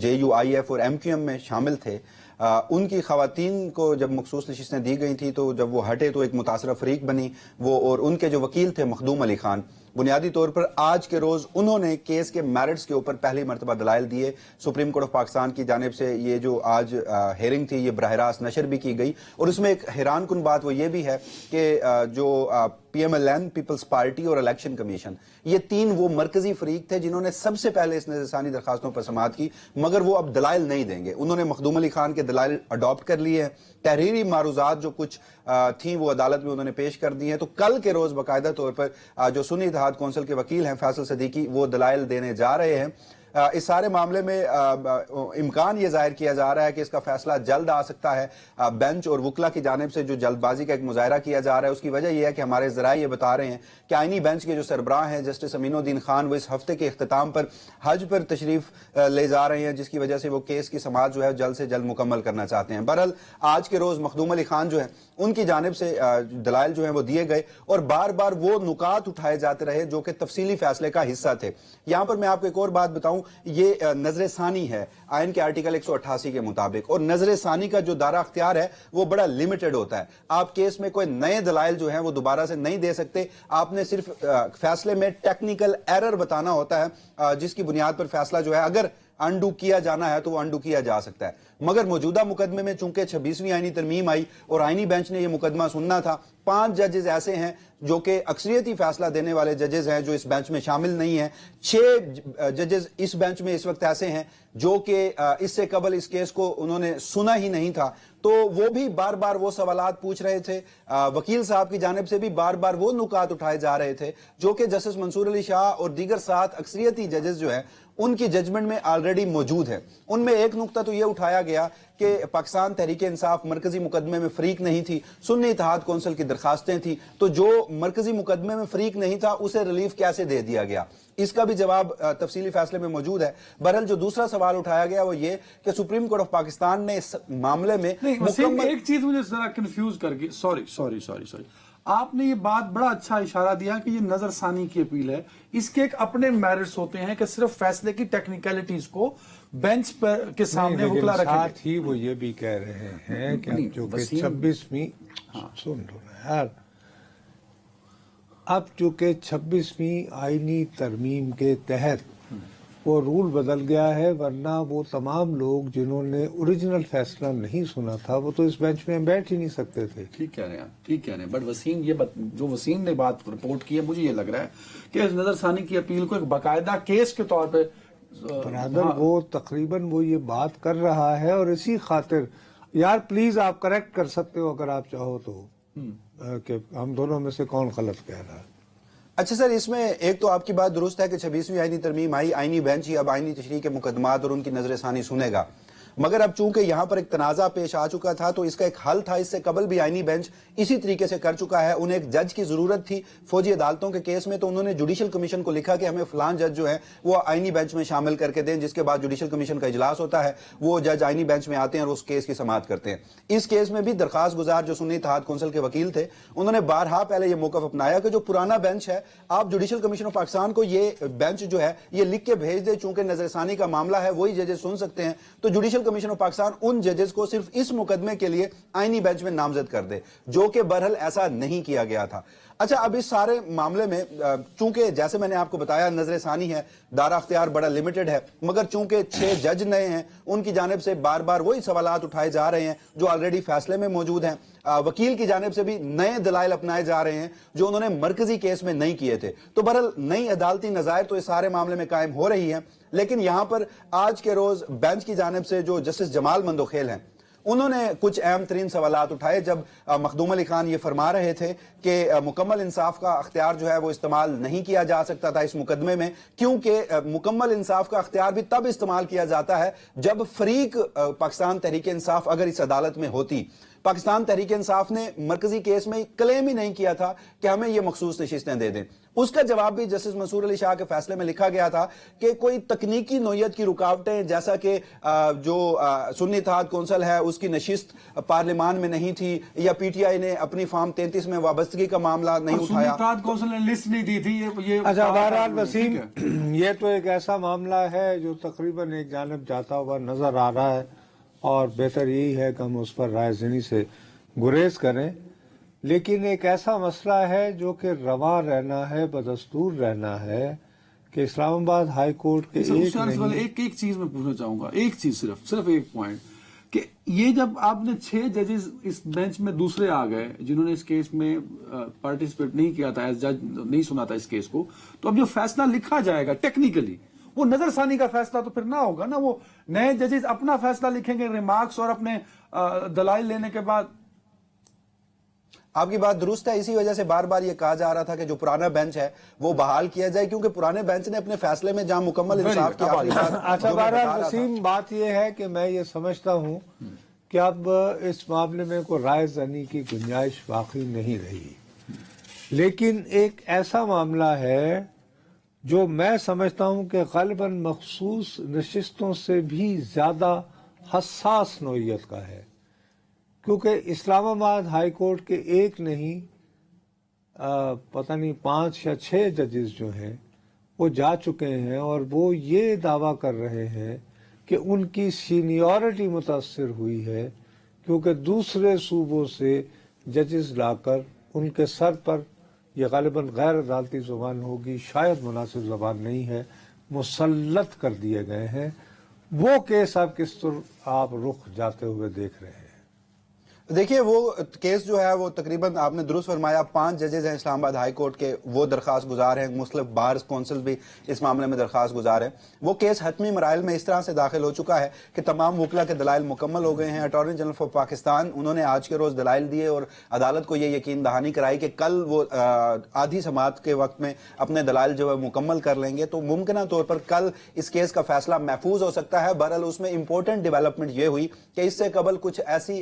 JUIF اور MQM میں شامل تھے، ان کی خواتین کو جب مخصوص نشستیں دی گئی تھیں تو جب وہ ہٹے تو ایک متاثرہ فریق بنی وہ، اور ان کے جو وکیل تھے مخدوم علی خان، بنیادی طور پر آج کے روز انہوں نے کیس کے میرٹس کے اوپر پہلی مرتبہ دلائل دیے. سپریم کورٹ آف پاکستان کی جانب سے یہ جو آج ہیئرنگ تھی یہ براہ راست نشر بھی کی گئی، اور اس میں ایک حیران کن بات وہ یہ بھی ہے کہ جو PMLN، پیپلز پارٹی اور الیکشن کمیشن، یہ 3 وہ مرکزی فریق تھے جنہوں نے سب سے پہلے اس نظر ثانی درخواستوں پر سماعت کی، مگر وہ اب دلائل نہیں دیں گے. انہوں نے مخدوم علی خان کے دلائل اڈاپٹ کر لیے ہیں. تحریری معروضات جو کچھ تھیں وہ عدالت میں انہوں نے پیش کر دی ہیں. تو کل کے روز باقاعدہ طور پر جو سنی اتحاد کونسل کے وکیل ہیں فیصل صدیقی، وہ دلائل دینے جا رہے ہیں. اس سارے معاملے میں امکان یہ ظاہر کیا جا رہا ہے کہ اس کا فیصلہ جلد آ سکتا ہے. بینچ اور وکلا کی جانب سے جو جلد بازی کا ایک مظاہرہ کیا جا رہا ہے اس کی وجہ یہ ہے کہ ہمارے ذرائع یہ بتا رہے ہیں کہ آئینی بینچ کے جو سربراہ ہیں جسٹس امین الدین خان، وہ اس ہفتے کے اختتام پر حج پر تشریف لے جا رہے ہیں، جس کی وجہ سے وہ کیس کی سماعت جو ہے جلد سے جلد مکمل کرنا چاہتے ہیں. بہرحال آج کے روز مخدوم علی خان جو ہیں ان کی جانب سے دلائل جو ہیں وہ دیے گئے، اور بار بار وہ نکات اٹھائے جاتے رہے جو کہ تفصیلی فیصلے کا حصہ تھے. یہاں پر میں آپ کو ایک اور بات بتاؤں یہ نظر ثانی ہے آئین کے آرٹیکل 188 کے مطابق، اور نظر ثانی کا جو دائرہ اختیار ہے وہ بڑا لمیٹڈ ہوتا ہے. آپ کیس میں کوئی نئے دلائل جو ہیں وہ دوبارہ سے نہیں دے سکتے. آپ نے صرف فیصلے میں ٹیکنیکل ایرر بتانا ہوتا ہے جس کی بنیاد پر فیصلہ جو ہے اگر انڈو کیا جانا ہے تو وہ انڈو کیا جا سکتا ہے. مگر موجودہ مقدمے میں چونکہ 26ویں آئینی ترمیم آئی اور آئینی بینچ نے یہ مقدمہ سننا تھا، 5 ججز ایسے ہیں جو کہ اکثریتی فیصلہ دینے والے ججز ہیں جو اس بینچ میں شامل نہیں ہیں. 6 ججز اس بینچ میں اس وقت ایسے ہیں جو کہ اس سے قبل اس کیس کو انہوں نے سنا ہی نہیں تھا، تو وہ بھی بار بار وہ سوالات پوچھ رہے تھے. وکیل صاحب کی جانب سے بھی بار بار وہ نکات اٹھائے جا رہے تھے جو کہ جسٹس منصور علی شاہ اور دیگر 7 اکثریتی ججز جو ہیں ان کی ججمنٹ میں آلریڈی موجود ہے. ان میں ایک نقطہ تو یہ اٹھایا گیا کہ پاکستان تحریک انصاف مرکزی مقدمے میں فریق نہیں تھی، سنی اتحاد کونسل کی درخواستیں تھیں، تو جو مرکزی مقدمے میں فریق نہیں تھا اسے ریلیف کیسے دے دیا گیا؟ اس کا بھی جواب تفصیلی فیصلے میں موجود ہے. بہرحال جو دوسرا سوال اٹھایا گیا وہ یہ کہ سپریم کورٹ آف پاکستان نے اس معاملے میں مکمل ایک چیز مجھے ذرا کنفیوز کر کے سوری آپ نے یہ بات بڑا اچھا اشارہ دیا کہ یہ نظر ثانی کی اپیل ہے، اس کے ایک اپنے میرٹس ہوتے ہیں کہ صرف فیصلے کی ٹیکنیکلٹیز کو بینچ پر کے سامنے وکلا رکھیں. ساتھ ہی وہ یہ بھی کہہ رہے ہیں کہ جو کہ 26ویں سن لو یار، اب چونکہ 26ویں آئینی ترمیم کے تحت وہ رول بدل گیا ہے، ورنہ وہ تمام لوگ جنہوں نے اوریجنل فیصلہ نہیں سنا تھا وہ تو اس بینچ میں بیٹھ ہی نہیں سکتے تھے. ٹھیک کہہ رہے ہیں بٹ وسیم جو وسیم نے بات رپورٹ کی ہے مجھے یہ لگ رہا ہے کہ اس نظر ثانی کی اپیل کو ایک باقاعدہ کیس کے طور پہ برادر وہ تقریباً وہ یہ بات کر رہا ہے، اور اسی خاطر یار پلیز آپ کریکٹ کر سکتے ہو اگر آپ چاہو تو کہ ہم دونوں میں سے کون غلط کہہ رہا ہے. اچھا سر، اس میں ایک تو آپ کی بات درست ہے کہ 26ویں آئینی ترمیم آئی، آئینی بینچ ہی اب آئینی تشریح کے مقدمات اور ان کی نظر ثانی سنے گا، مگر اب چونکہ یہاں پر ایک تنازع پیش آ چکا تھا تو اس کا ایک حل تھا. اس سے قبل بھی آئینی بینچ اسی طریقے سے کر چکا ہے. انہیں ایک جج کی ضرورت تھی فوجی عدالتوں کے کیس میں، تو انہوں نے جوڈیشل کمیشن کو لکھا کہ ہمیں فلان جج جو ہے وہ آئینی بینچ میں شامل کر کے دیں، جس کے بعد جوڈیشل کمیشن کا اجلاس ہوتا ہے، وہ جج آئینی بینچ میں آتے ہیں اور اس کیس کی سماعت کرتے ہیں. اس کیس میں بھی درخواست گزار جو سنی اتحاد کونسل کے وکیل تھے انہوں نے بارہا پہلے یہ موقف اپنایا کہ جو پرانا بینچ ہے آپ جوڈیشل کمیشن آف پاکستان کو یہ بینچ جو ہے یہ لکھ کے بھیج دے، چونکہ نظر ثانی کا معاملہ ہے وہی ججز سن سکتے ہیں، تو جوڈیشل کمیشن آف پاکستان ان ججز کو صرف اس مقدمے کے لیے آئینی بینچ میں نامزد کر دے، جو کہ بہرحال ایسا نہیں کیا گیا تھا. اچھا، اب اس سارے معاملے میں چونکہ جیسے میں نے آپ کو بتایا نظر ثانی ہے، دائرہ اختیار بڑا لمیٹڈ ہے، مگر چونکہ 6 جج نئے ہیں ان کی جانب سے بار بار وہی سوالات اٹھائے جا رہے ہیں جو آلریڈی فیصلے میں موجود ہیں. وکیل کی جانب سے بھی نئے دلائل اپنائے جا رہے ہیں جو انہوں نے مرکزی کیس میں نہیں کیے تھے. تو بہرحال نئی عدالتی نظائر تو اس سارے معاملے میں قائم ہو رہی ہیں، لیکن یہاں پر آج کے روز بینچ کی جانب سے جو جسٹس جمال مندوخیل ہیں انہوں نے کچھ اہم ترین سوالات اٹھائے جب مخدوم علی خان یہ فرما رہے تھے کہ مکمل انصاف کا اختیار جو ہے وہ استعمال نہیں کیا جا سکتا تھا اس مقدمے میں، کیونکہ مکمل انصاف کا اختیار بھی تب استعمال کیا جاتا ہے جب فریق پاکستان تحریک انصاف اگر اس عدالت میں ہوتی. پاکستان تحریک انصاف نے مرکزی کیس میں کلیم ہی نہیں کیا تھا کہ ہمیں یہ مخصوص نشستیں دے دیں. اس کا جواب بھی جسٹس منصور علی شاہ کے فیصلے میں لکھا گیا تھا کہ کوئی تکنیکی نوعیت کی رکاوٹیں جیسا کہ جو سنی اتحاد کونسل ہے اس کی نشست پارلیمان میں نہیں تھی، یا پی ٹی آئی نے اپنی فارم 33 میں وابستگی کا معاملہ نہیں اٹھایا. سنی اتحاد کونسل نے لسٹ نہیں دی تھی. اچھا بہرحال وسیم، یہ تو ایک ایسا معاملہ ہے جو تقریباً ایک جانب جاتا ہوا نظر آ رہا ہے، اور بہتر یہی ہے کہ ہم اس پر رائے زنی سے گریز کریں. لیکن ایک ایسا مسئلہ ہے جو کہ رواں رہنا ہے، بدستور رہنا ہے کہ اسلام آباد ہائی کورٹ کے ایک چیز میں پوچھنا چاہوں گا، ایک چیز صرف ایک پوائنٹ، کہ یہ جب آپ نے 6 ججز اس بینچ میں دوسرے آ گئے جنہوں نے اس کیس میں پارٹیسپیٹ نہیں کیا تھا، ایز جج نہیں سنا تھا اس کیس کو، تو اب جو فیصلہ لکھا جائے گا ٹیکنیکلی وہ نظر ثانی کا فیصلہ تو پھر نہ ہوگا نا. وہ نئے ججز اپنا فیصلہ لکھیں گے ریمارکس اور اپنے دلائل لینے کے بعد. آپ کی بات درست ہے، اسی وجہ سے بار بار یہ کہا جا رہا تھا کہ جو پرانا بینچ ہے وہ بحال کیا جائے، کیونکہ پرانے بینچ نے اپنے فیصلے میں جہاں مکمل انصاف کی اچھا بہرحال وسیم، بات یہ ہے کہ میں یہ سمجھتا ہوں کہ اب اس معاملے میں کوئی رائے زنی کی گنجائش باقی نہیں رہی. لیکن ایک ایسا معاملہ ہے جو میں سمجھتا ہوں کہ غالباً مخصوص نشستوں سے بھی زیادہ حساس نوعیت کا ہے، کیونکہ اسلام آباد ہائی کورٹ کے ایک نہیں پتہ نہیں 5 یا 6 ججز جو ہیں وہ جا چکے ہیں اور وہ یہ دعویٰ کر رہے ہیں کہ ان کی سینیورٹی متاثر ہوئی ہے کیونکہ دوسرے صوبوں سے ججز لا کر ان کے سر پر، یہ غالباً غیر عدالتی زبان ہوگی، شاید مناسب زبان نہیں ہے، مسلط کر دیے گئے ہیں۔ وہ کیس آپ کس طرح آپ رخ جاتے ہوئے دیکھ رہے ہیں؟ دیکھیے وہ کیس جو ہے وہ تقریباً آپ نے درست فرمایا، 5 ججز ہیں اسلام آباد ہائی کورٹ کے، وہ درخواست گزار ہیں، مختلف بار کونسل بھی اس معاملے میں درخواست گزار ہیں۔ وہ کیس حتمی مراحل میں اس طرح سے داخل ہو چکا ہے کہ تمام وکلا کے دلائل مکمل ہو گئے ہیں۔ اٹارنی جنرل آف پاکستان انہوں نے آج کے روز دلائل دیے اور عدالت کو یہ یقین دہانی کرائی کہ کل وہ آدھی سماعت کے وقت میں اپنے دلائل جو ہے مکمل کر لیں گے، تو ممکنہ طور پر کل اس کیس کا فیصلہ محفوظ ہو سکتا ہے۔ بہرحال اس میں امپورٹنٹ ڈیولپمنٹ یہ ہوئی کہ اس سے قبل کچھ ایسی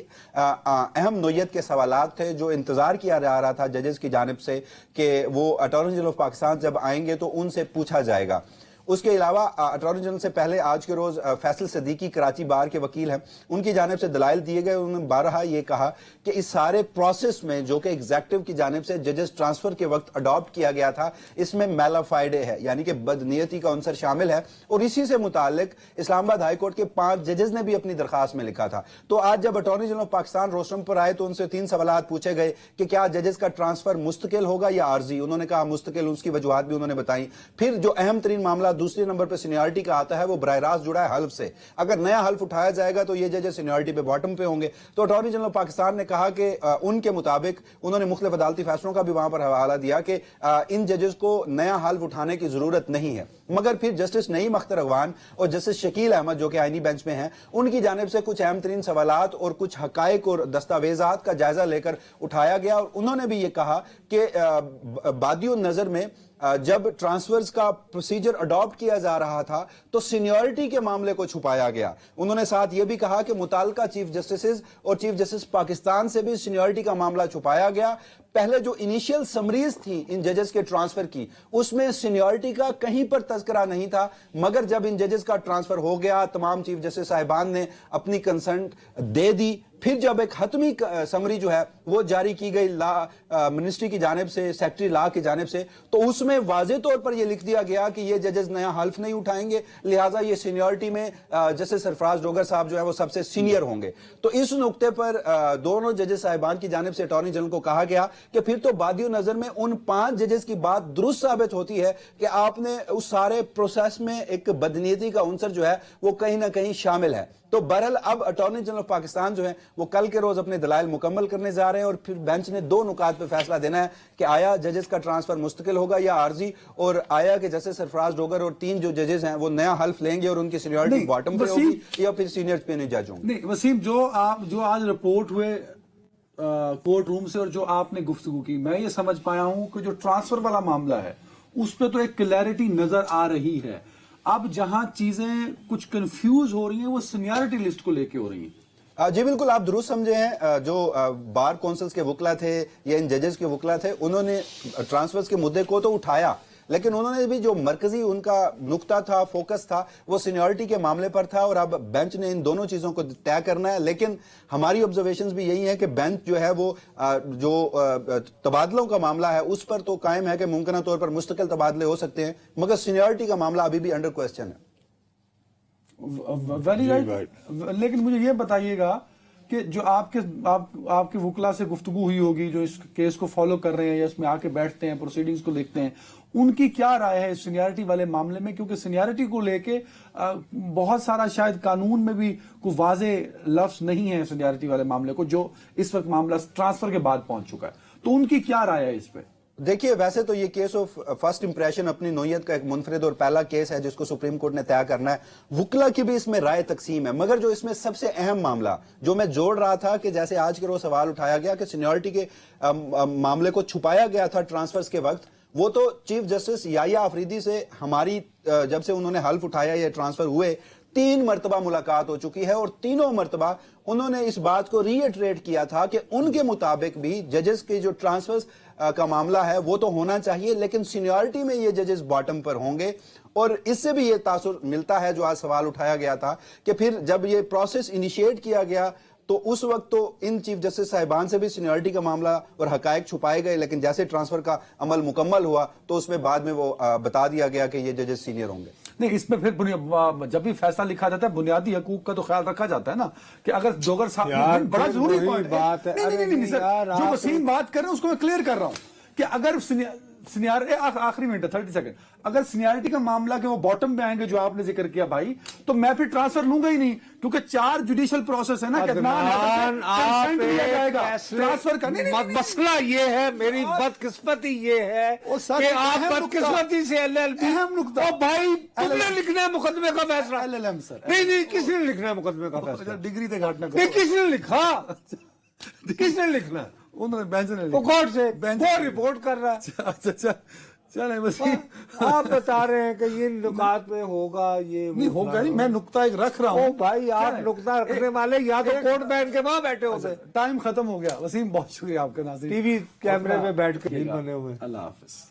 اہم نوعیت کے سوالات تھے جو انتظار کیا جا رہا تھا ججز کی جانب سے کہ وہ اٹارنی جنرل آف پاکستان جب آئیں گے تو ان سے پوچھا جائے گا۔ اس کے علاوہ اٹارنی جنرل سے پہلے آج کے روز فیصل صدیقی کراچی بار کے وکیل ہیں، ان کی جانب سے دلائل دیے گئے۔ انہوں نے بارہا یہ کہا کہ اس سارے پروسیس میں جو کہ ایگزیکٹو کی جانب سے ججز ٹرانسفر کے وقت اڈاپٹ کیا گیا تھا، اس میں میلا فائڈے ہے، یعنی کہ بدنیتی کا عنصر شامل ہے، اور اسی سے متعلق اسلام آباد ہائی کورٹ کے 5 ججز نے بھی اپنی درخواست میں لکھا تھا۔ تو آج جب attorney general of Pakistan rostrum پر آئے تو ان سے 3 سوالات پوچھے گئے کہ کیا ججز کا ٹرانسفر مستقل ہوگا یا عارضی؟ انہوں نے کہا مستقل، اس کی وجوہات بھی انہوں نے بتائیں۔ پھر جو اہم ترین معاملہ دوسرے نمبر پہ سینیورٹی کا آتا ہے، وہ براہ راست جڑا ہے حلف سے۔ اگر نیا حلف اٹھایا جائے گا تو یہ ججز سینیورٹی پہ باٹم پہ ہوں گے۔ تو اٹارنی جنرل پاکستان نے کہا کہ ان کے مطابق انہوں نے مختلف عدالتی فیصلوں کا بھی وہاں پر حوالہ دیا کہ ان ججز کو نیا حلف اٹھانے کی ضرورت نہیں ہے۔ مگر پھر جسٹس نعیم اختر اغوان اور جسٹس شکیل احمد جو کہ آئینی بینچ میں ہیں، ان کی جانب سے کچھ اہم ترین سوالات اور کچھ حقائق اور دستاویزات کا جائزہ لے کر اٹھایا گیا، اور انہوں نے بھی یہ کہا کہ بادی النظر میں جب ٹرانسفرز کا پروسیجر اڈاپٹ کیا جا رہا تھا تو سینیورٹی کے معاملے کو چھپایا گیا۔ انہوں نے ساتھ یہ بھی کہا کہ متعلقہ چیف جسٹسز اور چیف جسٹس پاکستان سے بھی سینیورٹی کا معاملہ چھپایا گیا۔ پہلے جو انیشیل سمریز تھی ان ججز کے ٹرانسفر کی، اس میں سینیورٹی کا کہیں پر تذکرہ نہیں تھا، مگر جب ان ججز کا ٹرانسفر ہو گیا، تمام چیف جسٹس صاحبان نے اپنی کنسنٹ دے دی، پھر جب ایک حتمی سمری جو ہے وہ جاری کی گئی لا منسٹری کی جانب سے، سیکٹری لا کی جانب سے، تو اس میں واضح طور پر یہ لکھ دیا گیا کہ یہ ججز نیا حلف نہیں اٹھائیں گے، لہٰذا یہ سینیورٹی میں جسٹس سرفراز ڈوگر صاحب جو ہے وہ سب سے سینئر ہوں گے۔ تو اس نقطے پر دونوں ججز صاحبان کی جانب سے اٹارنی جنرل کو کہا گیا کہ پھر تو بادی نظر میں ان 5 ججز کی بات درست ثابت ہوتی ہے کہ آپ نے اس سارے پروسیس میں ایک بدنیتی کا عنصر جو ہے وہ کہیں نہ کہیں شامل ہے۔ تو بہرحال اب اٹارنی جنرل آف پاکستان جو ہے وہ کل کے روز اپنے دلائل مکمل کرنے جا رہے ہیں، اور پھر بینچ نے 2 نکات پہ فیصلہ دینا ہے کہ آیا ججز کا ٹرانسفر مستقل ہوگا یا عارضی، اور آیا کہ جسٹس سرفراز ڈوگر اور 3 جو ججز ہیں وہ نیا حلف لیں گے اور ان کی سینیورٹی باٹم پہ ہوگی یا پھر سینئر پہ نہیں جج ہوں گے۔ نہیں وسیم، جو آج رپورٹ ہوئے کورٹ روم سے اور جو آپ نے گفتگو کی، میں یہ سمجھ پایا ہوں کہ جو ٹرانسفر والا معاملہ ہے اس پہ تو ایک کلیئرٹی نظر آ رہی ہے۔ اب جہاں چیزیں کچھ کنفیوز ہو رہی ہیں وہ سینیورٹی لسٹ کو لے کے ہو رہی ہیں۔ جی بالکل، آپ درست سمجھے ہیں۔ جو بار کونسلز کے وکلا تھے یا ان ججز کے وکلا تھے، انہوں نے ٹرانسفرز کے مدعے کو تو اٹھایا، لیکن انہوں نے بھی جو مرکزی ان کا نقطہ تھا، فوکس تھا، وہ سینیورٹی کے معاملے پر تھا، اور اب بینچ نے ان دونوں چیزوں کو طے کرنا ہے۔ لیکن ہماری آبزرویشنز بھی یہی ہیں کہ بینچ جو ہے وہ جو تبادلوں کا معاملہ ہے اس پر تو قائم ہے کہ ممکنہ طور پر مستقل تبادلے ہو سکتے ہیں، مگر سینیورٹی کا معاملہ ابھی بھی انڈر کوسچن ہے۔ Very right. لیکن مجھے یہ بتائیے گا کہ جو آپ کے وکلا سے گفتگو ہوئی ہوگی جو اس کیس کو فالو کر رہے ہیں یا اس میں آ کے بیٹھتے ہیں، پروسیڈنگز کو دیکھتے ہیں، ان کی کیا رائے ہے اس سینیورٹی والے معاملے میں؟ کیونکہ سینیورٹی کو لے کے بہت سارا شاید قانون میں بھی کوئی واضح لفظ نہیں ہے سینیورٹی والے معاملے کو، جو اس وقت معاملہ ٹرانسفر کے بعد پہنچ چکا ہے، تو ان کی کیا رائے ہے اس پہ؟ دیکھیے ویسے تو یہ کیس آف فرسٹ امپریشن اپنی نوعیت کا ایک منفرد اور پہلا کیس ہے جس کو سپریم کورٹ نے طے کرنا ہے۔ وکلا کی بھی اس میں رائے تقسیم ہے، مگر جو اس میں سب سے اہم معاملہ جو میں جوڑ رہا تھا کہ جیسے آج کے روز سوال اٹھایا گیا کہ سینیورٹی کے معاملے کو چھپایا گیا تھا ٹرانسفرز کے وقت، وہ تو چیف جسٹس یحییٰ آفریدی سے ہماری جب سے انہوں نے حلف اٹھایا یا ٹرانسفر ہوئے 3 مرتبہ ملاقات ہو چکی ہے، اور تینوں مرتبہ انہوں نے اس بات کو ری ایٹریٹ کیا تھا کہ ان کے مطابق بھی ججز کے جو ٹرانسفرز کا معاملہ ہے وہ تو ہونا چاہیے، لیکن سینیورٹی میں یہ ججز باٹم پر ہوں گے۔ اور اس سے بھی یہ تاثر ملتا ہے جو آج سوال اٹھایا گیا تھا کہ پھر جب یہ پروسیس انیشیٹ کیا گیا تو اس وقت تو ان چیف جسٹس صاحبان سے بھی سینیورٹی کا معاملہ اور حقائق چھپائے گئے، لیکن جیسے ٹرانسفر کا عمل مکمل ہوا تو اس میں بعد میں وہ بتا دیا گیا کہ یہ ججز سینئر ہوں گے. نہیں، اس میں پھر جب بھی فیصلہ لکھا جاتا ہے بنیادی حقوق کا تو خیال رکھا جاتا ہے نا کہ اگر دوگر صاحب بڑا ضروری بات ہے. نہیں سر، جو وسیم بات کر رہے ہیں اس کو میں کلیئر کر رہا ہوں کہ اگر آخری منٹ ہے 30 سیکنڈ، اگر سینیارٹی کا معاملہ کہ وہ باٹم پہ آئیں گے جو آپ نے ذکر کیا بھائی، تو میں پھر ٹرانسفر لوں گا ہی نہیں، کیونکہ 4 جوڈیشل پروسیس ہے نا. ٹرانسفر کا مسئلہ یہ ہے، میری بدقسمتی یہ ہے کہ آپ بدقسمتی سے اہم نقطہ بھائی تم نے لکھنا ہے مقدمے کا فیصلہ. LLM سر، نہیں کس نے لکھنا ہے مقدمے کا فیصلہ؟ ڈگری تے گھاٹنا کس نے لکھا؟ کس نے لکھنا ہے؟ انہوں نے بینچ نے وہ کورٹ سے وہ رپورٹ کر رہا ہے. اچھا چلیں وسیم، آپ بتا رہے ہیں کہ یہ نکات میں ہوگا، یہ نہیں ہوگا نہیں، میں نقطہ ایک رکھ رہا او ہوں. بھائی آپ نقطہ رکھنے والے یا تو کوٹ پہن کے وہاں بیٹھے ہوتے، ٹائم ختم ہو گیا. وسیم بہت شکریہ آپ کا، ناظرین ٹی وی کیمرے میں بیٹھ کے نہیں بنے ہوئے. اللہ حافظ.